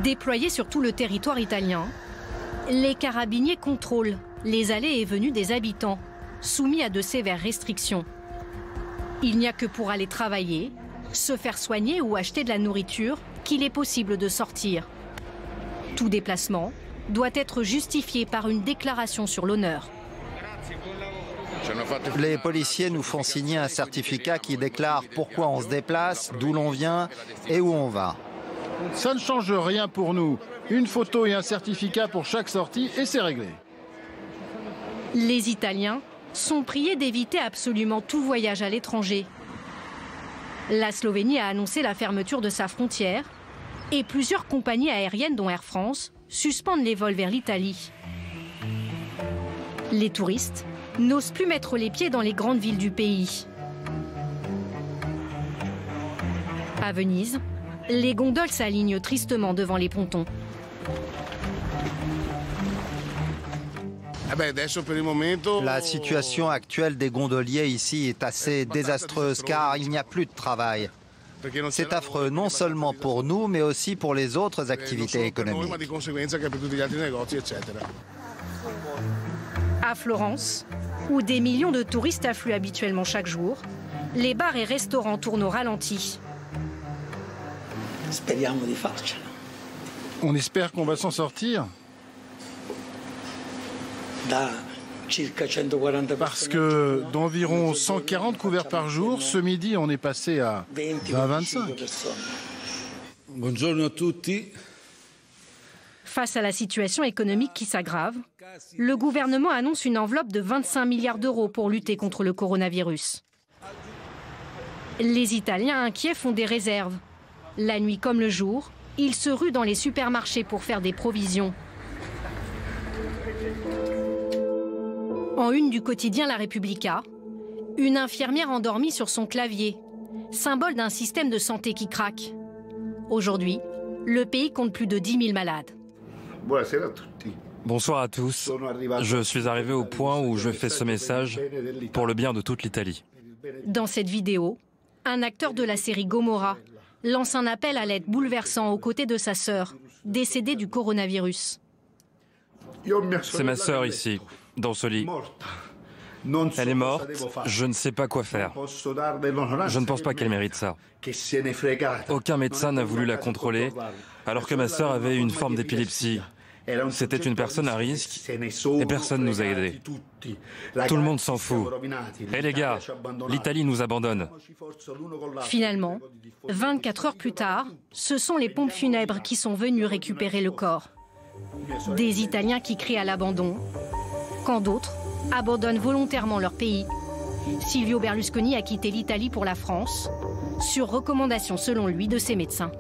Déployés sur tout le territoire italien, les carabiniers contrôlent les allées et venues des habitants, soumis à de sévères restrictions. Il n'y a que pour aller travailler, se faire soigner ou acheter de la nourriture qu'il est possible de sortir. Tout déplacement doit être justifié par une déclaration sur l'honneur. Les policiers nous font signer un certificat qui déclare pourquoi on se déplace, d'où l'on vient et où on va. Ça ne change rien pour nous. Une photo et un certificat pour chaque sortie et c'est réglé. Les Italiens sont priés d'éviter absolument tout voyage à l'étranger. La Slovénie a annoncé la fermeture de sa frontière et plusieurs compagnies aériennes, dont Air France, suspendent les vols vers l'Italie. Les touristes n'osent plus mettre les pieds dans les grandes villes du pays. À Venise, les gondoles s'alignent tristement devant les pontons. La situation actuelle des gondoliers ici est assez désastreuse car il n'y a plus de travail. C'est affreux non seulement pour nous mais aussi pour les autres activités économiques. À Florence, où des millions de touristes affluent habituellement chaque jour, les bars et restaurants tournent au ralenti. On espère qu'on va s'en sortir. Parce que d'environ 140 couverts par jour, ce midi, on est passé à 25. Buongiorno a tutti. Face à la situation économique qui s'aggrave, le gouvernement annonce une enveloppe de 25 milliards d'euros pour lutter contre le coronavirus. Les Italiens inquiets font des réserves. La nuit comme le jour, ils se ruent dans les supermarchés pour faire des provisions. En une du quotidien La Repubblica, une infirmière endormie sur son clavier, symbole d'un système de santé qui craque. Aujourd'hui, le pays compte plus de 10 000 malades. Bonsoir à tous. Je suis arrivé au point où je fais ce message pour le bien de toute l'Italie. Dans cette vidéo, un acteur de la série Gomorrah lance un appel à l'aide bouleversant aux côtés de sa sœur, décédée du coronavirus. C'est ma sœur ici, dans ce lit. Elle est morte, je ne sais pas quoi faire. Je ne pense pas qu'elle mérite ça. Aucun médecin n'a voulu la contrôler, alors que ma sœur avait une forme d'épilepsie. C'était une personne à risque et personne ne nous a aidés. Tout le monde s'en fout. Et les gars, l'Italie nous abandonne. Finalement, 24 heures plus tard, ce sont les pompes funèbres qui sont venues récupérer le corps. Des Italiens qui crient à l'abandon, quand d'autres abandonnent volontairement leur pays. Silvio Berlusconi a quitté l'Italie pour la France, sur recommandation selon lui de ses médecins.